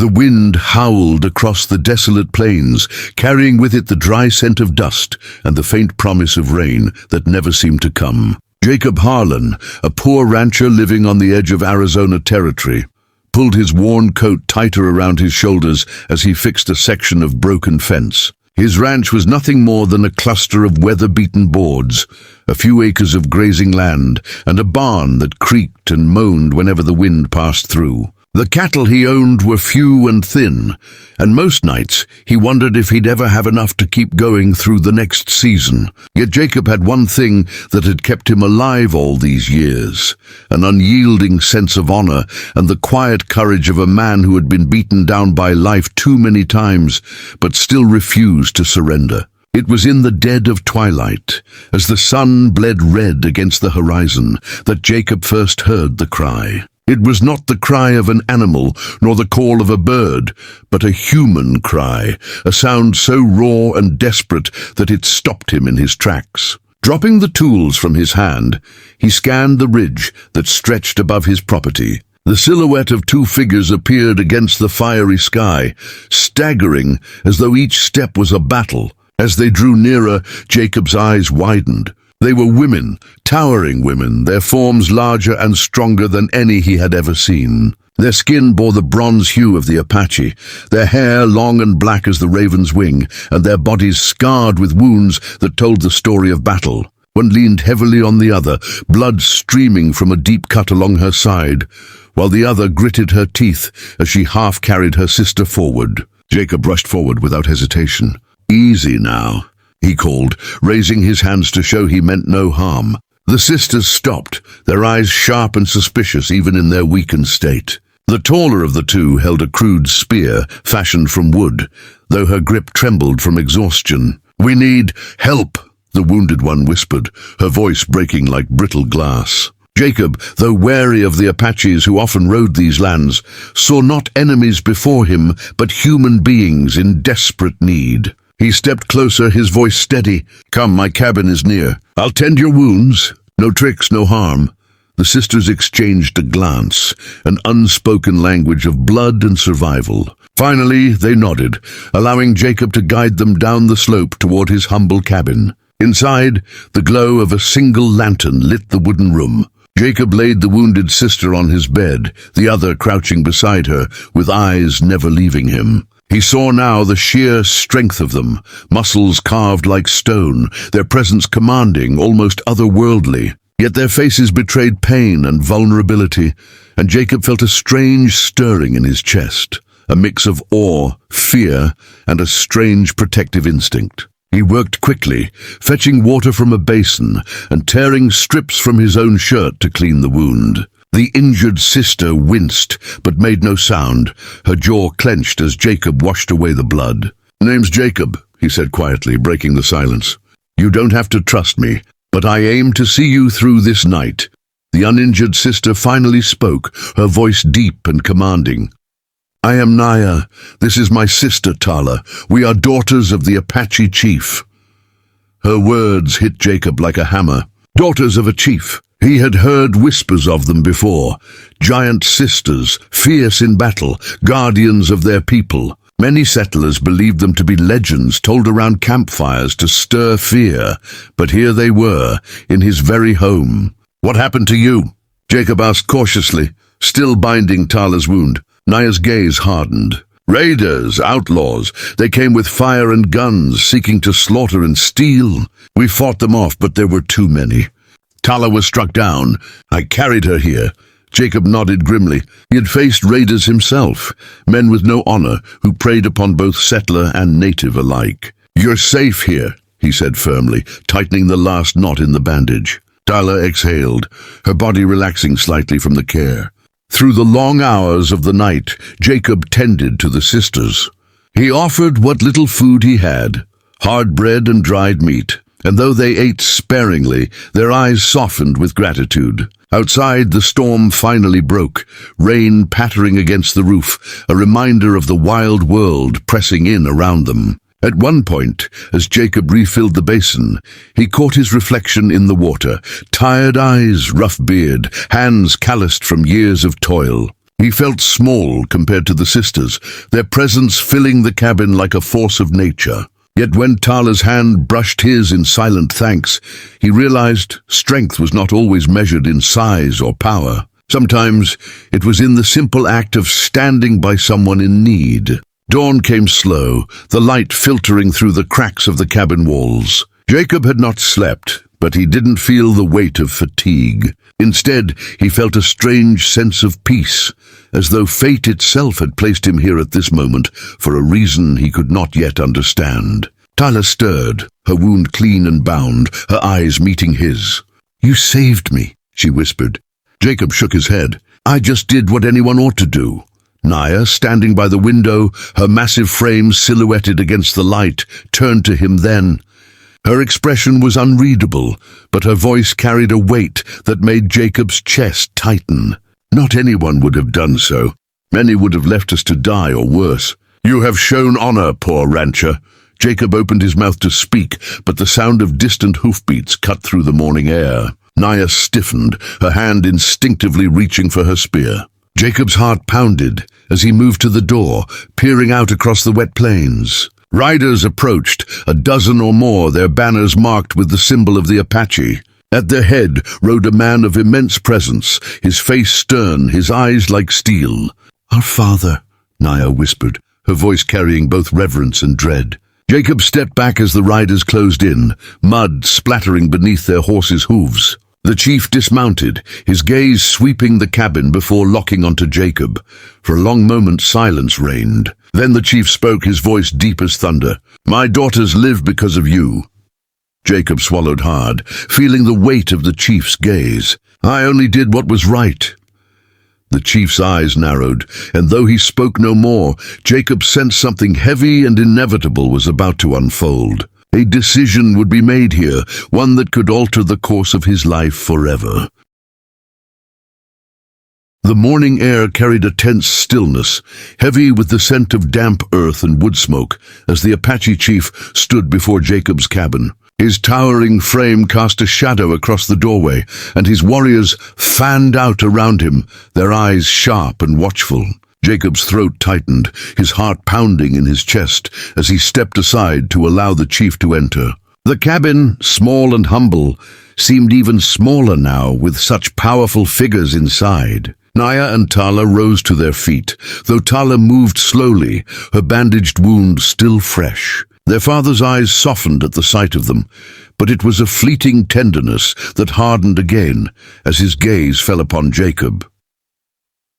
The wind howled across the desolate plains, carrying with it the dry scent of dust and the faint promise of rain that never seemed to come. Jacob Harlan, a poor rancher living on the edge of Arizona territory, pulled his worn coat tighter around his shoulders as he fixed a section of broken fence. His ranch was nothing more than a cluster of weather-beaten boards, a few acres of grazing land, and a barn that creaked and moaned whenever the wind passed through. The cattle he owned were few and thin, and most nights he wondered if he'd ever have enough to keep going through the next season. Yet Jacob had one thing that had kept him alive all these years, an unyielding sense of honor and the quiet courage of a man who had been beaten down by life too many times, but still refused to surrender. It was in the dead of twilight, as the sun bled red against the horizon, that Jacob first heard the cry. It was not the cry of an animal, nor the call of a bird, but a human cry, a sound so raw and desperate that it stopped him in his tracks. Dropping the tools from his hand, he scanned the ridge that stretched above his property. The silhouette of two figures appeared against the fiery sky, staggering as though each step was a battle. As they drew nearer, Jacob's eyes widened. They were women, towering women, their forms larger and stronger than any he had ever seen. Their skin bore the bronze hue of the Apache, their hair long and black as the raven's wing, and their bodies scarred with wounds that told the story of battle. One leaned heavily on the other, blood streaming from a deep cut along her side, while the other gritted her teeth as she half-carried her sister forward. Jacob rushed forward without hesitation. "Easy now," he called, raising his hands to show he meant no harm. The sisters stopped, their eyes sharp and suspicious even in their weakened state. The taller of the two held a crude spear fashioned from wood, though her grip trembled from exhaustion. "We need help," the wounded one whispered, her voice breaking like brittle glass. Jacob, though wary of the Apaches who often rode these lands, saw not enemies before him, but human beings in desperate need. He stepped closer, his voice steady. "Come, my cabin is near. I'll tend your wounds. No tricks, no harm." The sisters exchanged a glance, an unspoken language of blood and survival. Finally, they nodded, allowing Jacob to guide them down the slope toward his humble cabin. Inside, the glow of a single lantern lit the wooden room. Jacob laid the wounded sister on his bed, the other crouching beside her, with eyes never leaving him. He saw now the sheer strength of them, muscles carved like stone, their presence commanding, almost otherworldly. Yet their faces betrayed pain and vulnerability, and Jacob felt a strange stirring in his chest, a mix of awe, fear, and a strange protective instinct. He worked quickly, fetching water from a basin and tearing strips from his own shirt to clean the wound. The injured sister winced, but made no sound, her jaw clenched as Jacob washed away the blood. "Name's Jacob," he said quietly, breaking the silence. "You don't have to trust me, but I aim to see you through this night." The uninjured sister finally spoke, her voice deep and commanding. "I am Naya. This is my sister Tala. We are daughters of the Apache chief." Her words hit Jacob like a hammer. Daughters of a chief. He had heard whispers of them before. Giant sisters, fierce in battle, guardians of their people. Many settlers believed them to be legends told around campfires to stir fear, but here they were, in his very home. "What happened to you?" Jacob asked cautiously, still binding Tala's wound. Naya's gaze hardened. "Raiders, outlaws, they came with fire and guns, seeking to slaughter and steal. We fought them off, but there were too many. Tala was struck down. I carried her here." Jacob nodded grimly. He had faced raiders himself, men with no honor, who preyed upon both settler and native alike. "You're safe here," he said firmly, tightening the last knot in the bandage. Tala exhaled, her body relaxing slightly from the care. Through the long hours of the night, Jacob tended to the sisters. He offered what little food he had, hard bread and dried meat, and though they ate sparingly, their eyes softened with gratitude. Outside, the storm finally broke, rain pattering against the roof, a reminder of the wild world pressing in around them. At one point, as Jacob refilled the basin, he caught his reflection in the water, tired eyes, rough beard, hands calloused from years of toil. He felt small compared to the sisters, their presence filling the cabin like a force of nature. Yet when Tala's hand brushed his in silent thanks, he realized strength was not always measured in size or power. Sometimes it was in the simple act of standing by someone in need. Dawn came slow, the light filtering through the cracks of the cabin walls. Jacob had not slept, but he didn't feel the weight of fatigue. Instead, he felt a strange sense of peace, as though fate itself had placed him here at this moment for a reason he could not yet understand. Tala stirred, her wound clean and bound, her eyes meeting his. "You saved me," she whispered. Jacob shook his head. "I just did what anyone ought to do." Naya, standing by the window, her massive frame silhouetted against the light, turned to him then. Her expression was unreadable, but her voice carried a weight that made Jacob's chest tighten. "Not anyone would have done so. Many would have left us to die or worse. You have shown honor, poor rancher." Jacob opened his mouth to speak, but the sound of distant hoofbeats cut through the morning air. Naya stiffened, her hand instinctively reaching for her spear. Jacob's heart pounded as he moved to the door, peering out across the wet plains. Riders approached, a dozen or more, their banners marked with the symbol of the Apache. At their head rode a man of immense presence, his face stern, his eyes like steel. "Our father," Naya whispered, her voice carrying both reverence and dread. Jacob stepped back as the riders closed in, mud splattering beneath their horses' hooves. The chief dismounted, his gaze sweeping the cabin before locking onto Jacob. For a long moment silence reigned. Then the chief spoke, his voice deep as thunder. "My daughters live because of you." Jacob swallowed hard, feeling the weight of the chief's gaze. "I only did what was right." The chief's eyes narrowed, and though he spoke no more, Jacob sensed something heavy and inevitable was about to unfold. A decision would be made here, one that could alter the course of his life forever. The morning air carried a tense stillness, heavy with the scent of damp earth and wood smoke, as the Apache chief stood before Jacob's cabin. His towering frame cast a shadow across the doorway, and his warriors fanned out around him, their eyes sharp and watchful. Jacob's throat tightened, his heart pounding in his chest, as he stepped aside to allow the chief to enter. The cabin, small and humble, seemed even smaller now with such powerful figures inside. Naya and Tala rose to their feet, though Tala moved slowly, her bandaged wound still fresh. Their father's eyes softened at the sight of them, but it was a fleeting tenderness that hardened again as his gaze fell upon Jacob.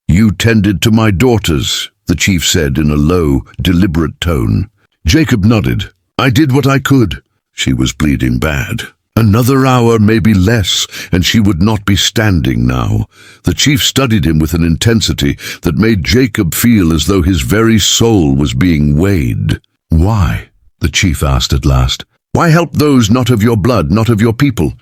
"You tended to my daughters," the chief said in a low, deliberate tone. Jacob nodded. "I did what I could." She was bleeding bad. Another hour, maybe less, and she would not be standing now. The chief studied him with an intensity that made Jacob feel as though his very soul was being weighed. "Why?" the chief asked at last. "Why help those not of your blood, not of your people?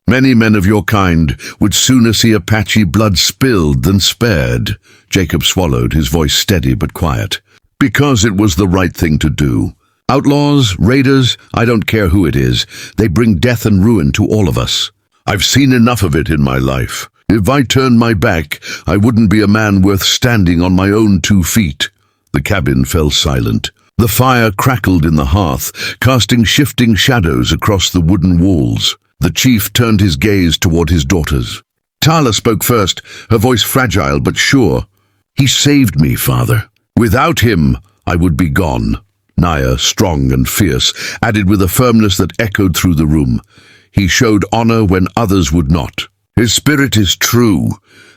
Many men of your kind would sooner see Apache blood spilled than spared." Jacob swallowed, his voice steady but quiet. "Because it was the right thing to do. Outlaws, raiders, I don't care who it is, they bring death and ruin to all of us. I've seen enough of it in my life. If I turned my back, I wouldn't be a man worth standing on my own 2 feet. The cabin fell silent. The fire crackled in the hearth, casting shifting shadows across the wooden walls. The chief turned his gaze toward his daughters. Tala spoke first, her voice fragile but sure. "He saved me, father. Without him, I would be gone." Naya, strong and fierce, added with a firmness that echoed through the room. "He showed honor when others would not. His spirit is true."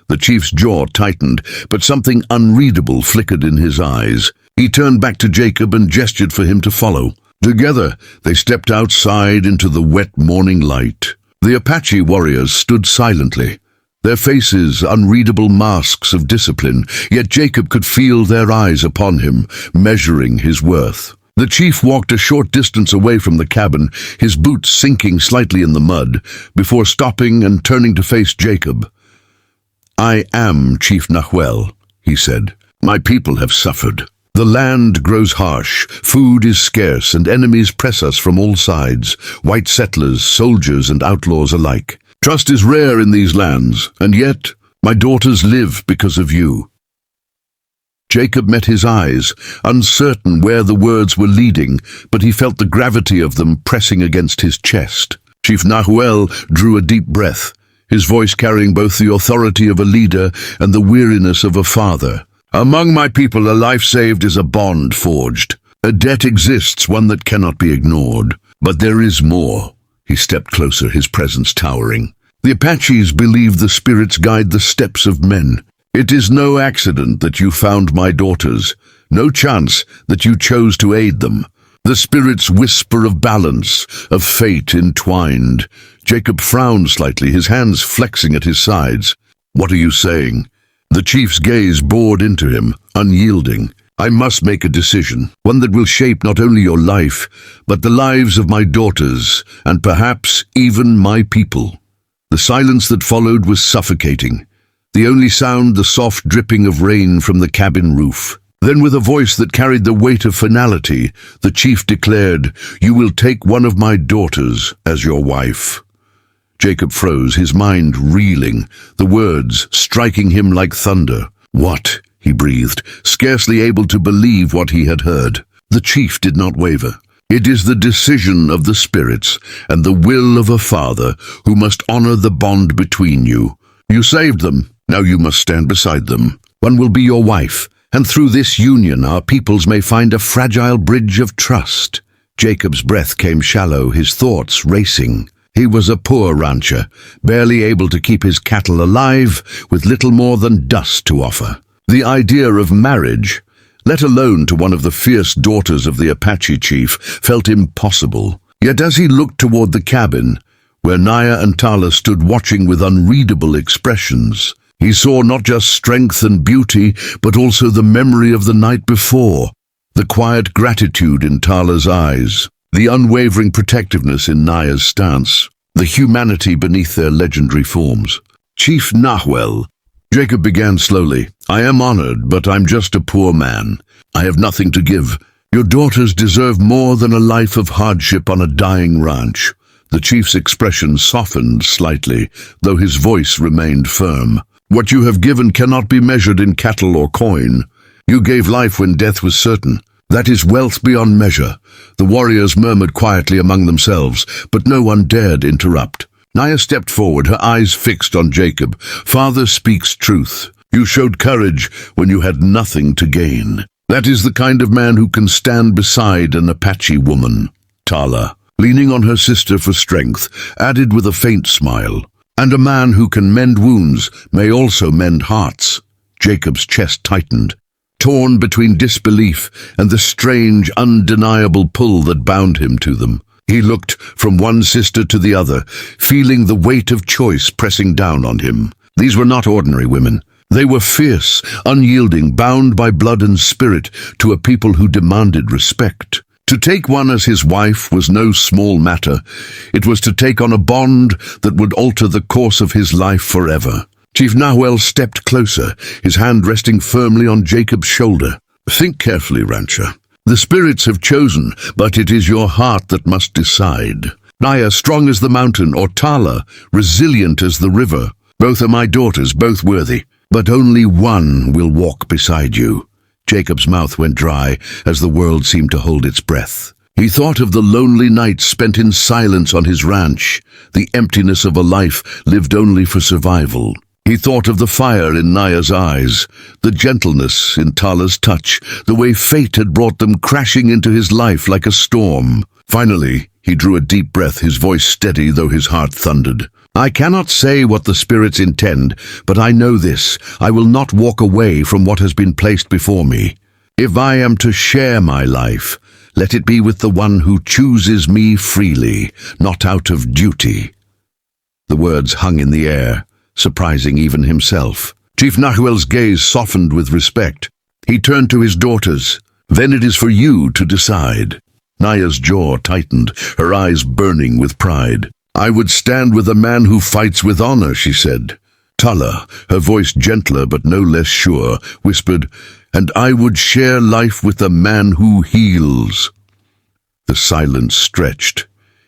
The chief's jaw tightened, but something unreadable flickered in his eyes. He turned back to Jacob and gestured for him to follow. Together, they stepped outside into the wet morning light. The Apache warriors stood silently, their faces unreadable masks of discipline, yet Jacob could feel their eyes upon him, measuring his worth. The chief walked a short distance away from the cabin, his boots sinking slightly in the mud, before stopping and turning to face Jacob. "I am Chief Nahuel," he said. "My people have suffered. The land grows harsh, food is scarce, and enemies press us from all sides, white settlers, soldiers, and outlaws alike. Trust is rare in these lands, and yet my daughters live because of you." Jacob met his eyes, uncertain where the words were leading, but he felt the gravity of them pressing against his chest. Chief Nahuel drew a deep breath, his voice carrying both the authority of a leader and the weariness of a father. "Among my people, a life saved is a bond forged. A debt exists, one that cannot be ignored. But there is more." He stepped closer, his presence towering. "The Apaches believe the spirits guide the steps of men. It is no accident that you found my daughters, no chance that you chose to aid them. The spirits whisper of balance, of fate entwined." Jacob frowned slightly, his hands flexing at his sides. "What are you saying?" The chief's gaze bored into him, unyielding. "I must make a decision, one that will shape not only your life, but the lives of my daughters, and perhaps even my people." The silence that followed was suffocating. The only sound, the soft dripping of rain from the cabin roof. Then, with a voice that carried the weight of finality, the chief declared, "You will take one of my daughters as your wife." Jacob froze, his mind reeling, the words striking him like thunder. "What?" he breathed, scarcely able to believe what he had heard. The chief did not waver. "It is the decision of the spirits, and the will of a father, who must honor the bond between you. You saved them, now you must stand beside them. One will be your wife, and through this union our peoples may find a fragile bridge of trust." Jacob's breath came shallow, his thoughts racing. He was a poor rancher, barely able to keep his cattle alive, with little more than dust to offer. The idea of marriage, let alone to one of the fierce daughters of the Apache chief, felt impossible. Yet as he looked toward the cabin, where Naya and Tala stood watching with unreadable expressions, he saw not just strength and beauty, but also the memory of the night before, the quiet gratitude in Tala's eyes, the unwavering protectiveness in Naya's stance, the humanity beneath their legendary forms. "Chief Nahuel," Jacob began slowly, "I am honored, but I'm just a poor man. I have nothing to give. Your daughters deserve more than a life of hardship on a dying ranch." The chief's expression softened slightly, though his voice remained firm. "What you have given cannot be measured in cattle or coin. You gave life when death was certain. That is wealth beyond measure." The warriors murmured quietly among themselves, but no one dared interrupt. Naya stepped forward, her eyes fixed on Jacob. "Father speaks truth. You showed courage when you had nothing to gain. That is the kind of man who can stand beside an Apache woman." Tala, leaning on her sister for strength, added with a faint smile, "And a man who can mend wounds may also mend hearts." Jacob's chest tightened, torn between disbelief and the strange, undeniable pull that bound him to them. He looked from one sister to the other, feeling the weight of choice pressing down on him. These were not ordinary women. They were fierce, unyielding, bound by blood and spirit to a people who demanded respect. To take one as his wife was no small matter. It was to take on a bond that would alter the course of his life forever. Chief Nahuel stepped closer, his hand resting firmly on Jacob's shoulder. "Think carefully, rancher. The spirits have chosen, but it is your heart that must decide. Naya, strong as the mountain, or Tala, resilient as the river. Both are my daughters, both worthy, but only one will walk beside you." Jacob's mouth went dry as the world seemed to hold its breath. He thought of the lonely nights spent in silence on his ranch, the emptiness of a life lived only for survival. He thought of the fire in Naya's eyes, the gentleness in Tala's touch, the way fate had brought them crashing into his life like a storm. Finally, he drew a deep breath, his voice steady though his heart thundered. "I cannot say what the spirits intend, but I know this: I will not walk away from what has been placed before me. If I am to share my life, let it be with the one who chooses me freely, not out of duty." The words hung in the air, surprising even himself. Chief Nahuel's gaze softened with respect. He turned to his daughters. "Then it is for you to decide." Naya's jaw tightened, her eyes burning with pride. "I would stand with a man who fights with honor," she said. Tala, her voice gentler but no less sure, whispered, "And I would share life with a man who heals." The silence stretched,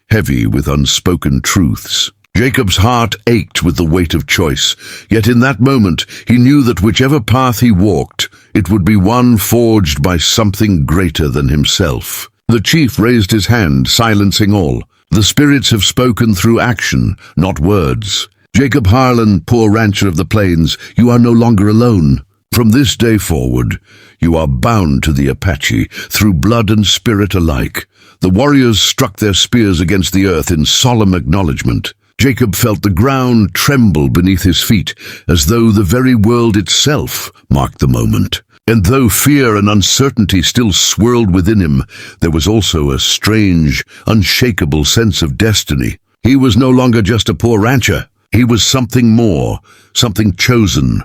heavy with unspoken truths. Jacob's heart ached with the weight of choice, yet in that moment he knew that whichever path he walked, It would be one forged by something greater than himself. The chief raised his hand, silencing all. The spirits have spoken through action, not words. Jacob Harlan, poor rancher of the plains, you are no longer alone. From this day forward, you are bound to the Apache, through blood and spirit alike. The warriors struck their spears against the earth in solemn acknowledgement. Jacob felt the ground tremble beneath his feet, as though the very world itself marked the moment. And though fear and uncertainty still swirled within him, there was also a strange, unshakable sense of destiny. He was no longer just a poor rancher. He was something more, something chosen,